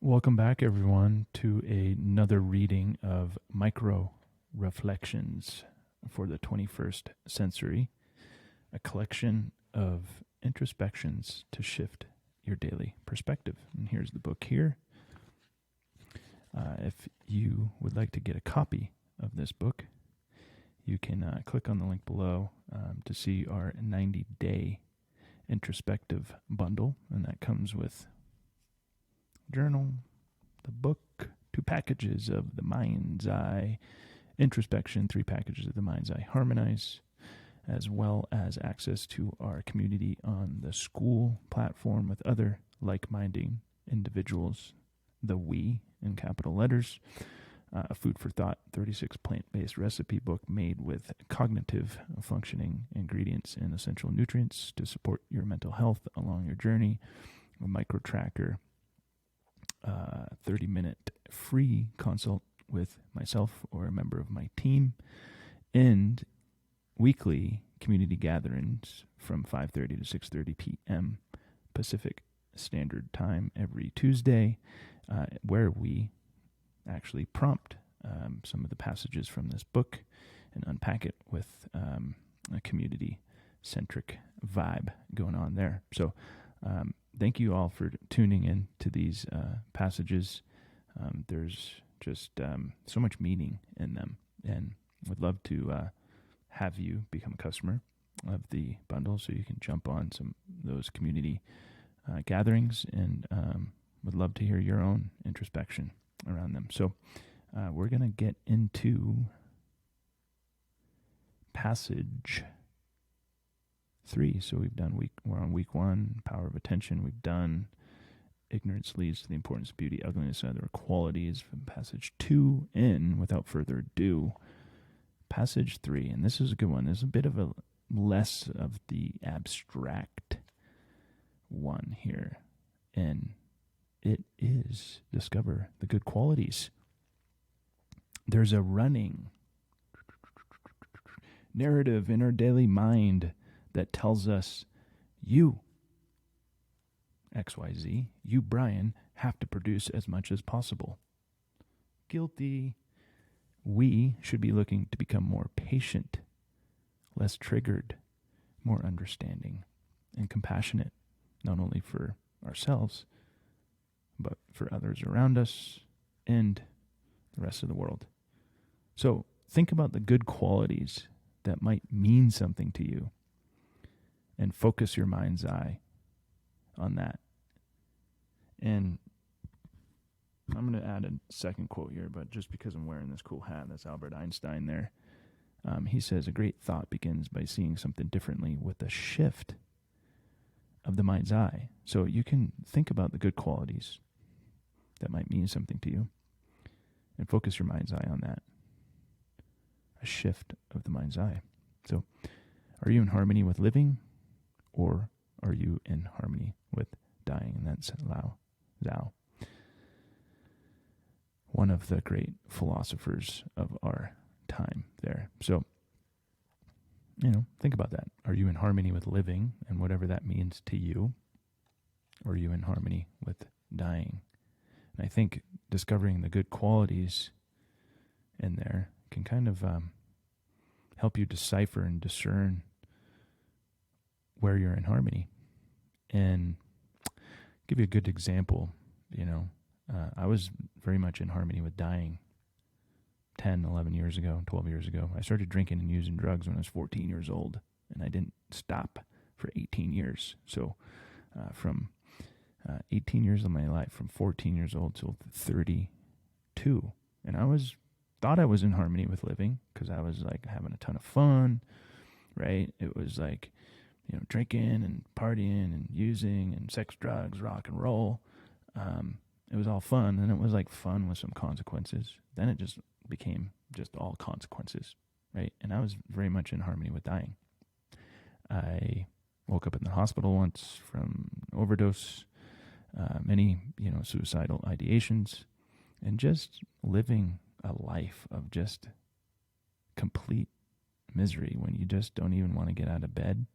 Welcome back, everyone, to another reading of Micro Reflections for the 21st Century, a collection of introspections to shift your daily perspective. And here's the book here. If you would like to get a copy of this book, you can click on the link below to see our 90-day introspective bundle, and that comes with journal, the book, 2 packages of the Mind's Eye Introspection, 3 packages of the Mind's Eye Harmonize, as well as access to our community on the school platform with other like-minded individuals, the We in capital letters, a food for thought 36 plant-based recipe book made with cognitive functioning ingredients and essential nutrients to support your mental health along your journey, a micro tracker, 30-minute free consult with myself or a member of my team, and weekly community gatherings from 5:30 to 6:30 p.m. Pacific Standard Time every Tuesday, where we actually prompt some of the passages from this book and unpack it with a community-centric vibe going on there. So thank you all for tuning in to these passages. There's just so much meaning in them, and would love to have you become a customer of the bundle so you can jump on some of those community gatherings, and would love to hear your own introspection around them. So we're going to get into passage 3. So we're on week 1, power of attention. We've done ignorance leads to the importance of beauty, ugliness, and other qualities from passage 2 in, without further ado, passage 3. And this is a good one. There's a bit of a less of the abstract one here. And it is discover the good qualities. There's a running narrative in our daily mind that tells us, you, XYZ, you, Brian, have to produce as much as possible. Guilty. We should be looking to become more patient, less triggered, more understanding, and compassionate, not only for ourselves, but for others around us and the rest of the world. So think about the good qualities that might mean something to you, and focus your mind's eye on that. And I'm going to add a second quote here, but just because I'm wearing this cool hat, that's Albert Einstein there. He says, a great thought begins by seeing something differently with a shift of the mind's eye. So you can think about the good qualities that might mean something to you and focus your mind's eye on that. A shift of the mind's eye. So are you in harmony with living, or are you in harmony with dying? And that's Lao Zhao, one of the great philosophers of our time there. So, think about that. Are you in harmony with living, and whatever that means to you? Or are you in harmony with dying? And I think discovering the good qualities in there can kind of help you decipher and discern where you're in harmony. And give you a good example, I was very much in harmony with dying 10, 11 years ago, 12 years ago. I started drinking and using drugs when I was 14 years old, and I didn't stop for 18 years. So from 18 years of my life, from 14 years old till 32. And thought I was in harmony with living because I was like having a ton of fun, right? It was like, drinking and partying and using and sex, drugs, rock and roll. It was all fun, and it was like fun with some consequences. Then it just became just all consequences, right? And I was very much in harmony with dying. I woke up in the hospital once from overdose, many, suicidal ideations, and just living a life of just complete misery when you just don't even want to get out of bed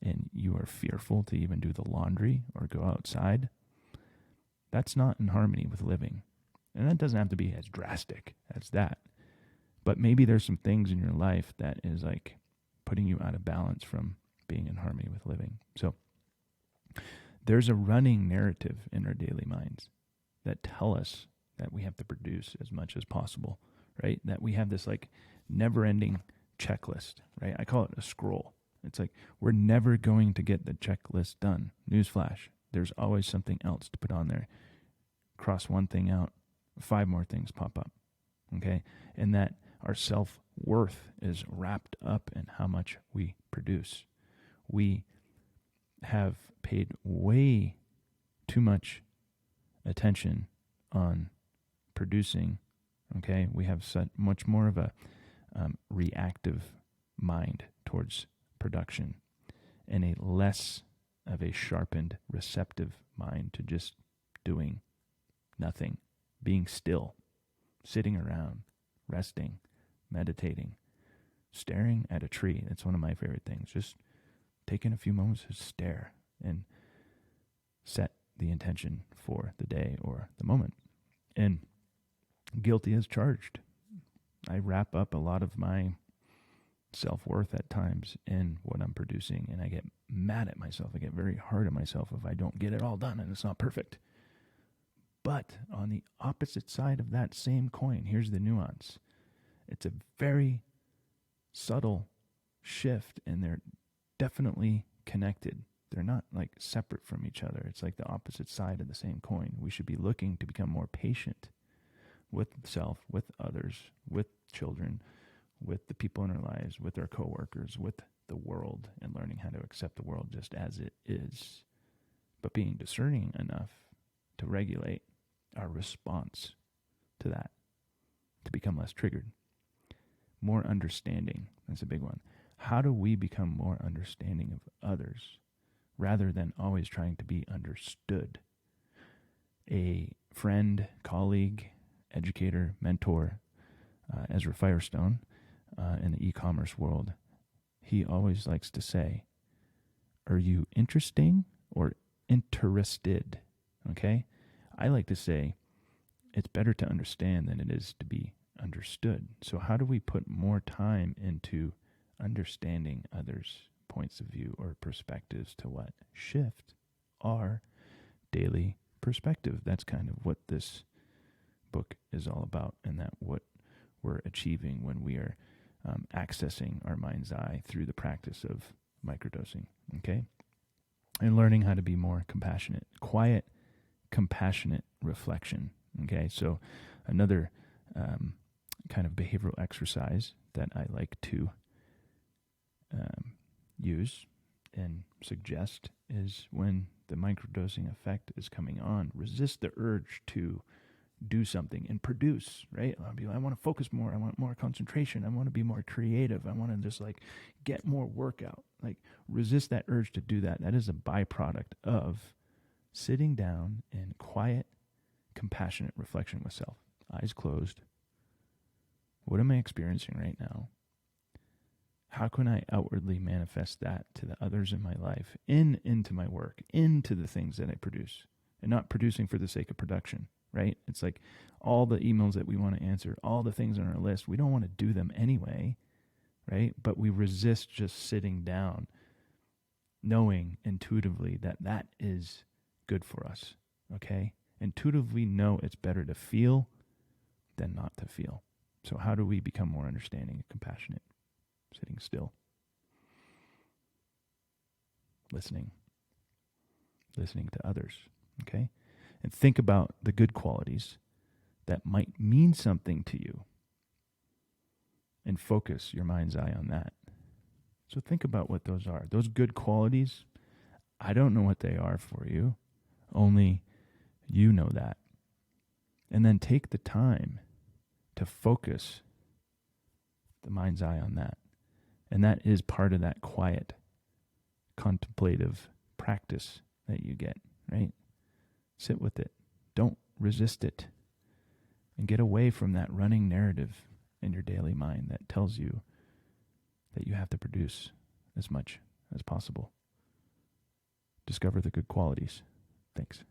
and you are fearful to even do the laundry or go outside. That's not in harmony with living. And that doesn't have to be as drastic as that. But maybe there's some things in your life that is like putting you out of balance from being in harmony with living. So there's a running narrative in our daily minds that tell us that we have to produce as much as possible, right? That we have this like never-ending checklist, right? I call it a scroll. It's like we're never going to get the checklist done. Newsflash, there's always something else to put on there. Cross one thing out, 5 more things pop up, okay? And that our self-worth is wrapped up in how much we produce. We have paid way too much attention on producing, okay? We have such much more of a reactive mind towards production and a less of a sharpened, receptive mind to just doing nothing, being still, sitting around, resting, meditating, staring at a tree. That's one of my favorite things. Just taking a few moments to stare and set the intention for the day or the moment. And guilty as charged. I wrap up a lot of my self-worth at times in what I'm producing, and I get mad at myself. I get very hard on myself if I don't get it all done and it's not perfect. But on the opposite side of that same coin, here's the nuance. It's a very subtle shift, and they're definitely connected. They're not like separate from each other. It's like the opposite side of the same coin. We should be looking to become more patient with self, with others, with children, with the people in our lives, with our coworkers, with the world, and learning how to accept the world just as it is, but being discerning enough to regulate our response to that, to become less triggered. More understanding, that's a big one. How do we become more understanding of others rather than always trying to be understood? A friend, colleague, educator, mentor, Ezra Firestone, in the e-commerce world, he always likes to say, are you interesting or interested? Okay? I like to say it's better to understand than it is to be understood. So how do we put more time into understanding others' points of view or perspectives to what? Shift our daily perspective. That's kind of what this book is all about, and that what we're achieving when we are accessing our mind's eye through the practice of microdosing, okay? And learning how to be more compassionate, quiet, compassionate reflection, okay? So another kind of behavioral exercise that I like to use and suggest is when the microdosing effect is coming on, resist the urge to do something and produce, right? I want to focus more. I want more concentration. I want to be more creative. I want to just like get more workout. Like resist that urge to do that. That is a byproduct of sitting down in quiet, compassionate reflection with self. Eyes closed. What am I experiencing right now? How can I outwardly manifest that to the others in my life, into my work, into the things that I produce, and not producing for the sake of production, right? It's like all the emails that we want to answer, all the things on our list, we don't want to do them anyway, right? But we resist just sitting down, knowing intuitively that that is good for us, okay? Intuitively know it's better to feel than not to feel. So how do we become more understanding and compassionate? Sitting still. Listening to others, okay? And think about the good qualities that might mean something to you and focus your mind's eye on that. So think about what those are. Those good qualities, I don't know what they are for you. Only you know that. And then take the time to focus the mind's eye on that. And that is part of that quiet, contemplative practice that you get, right? Sit with it. Don't resist it. And get away from that running narrative in your daily mind that tells you that you have to produce as much as possible. Discover the good qualities. Thanks.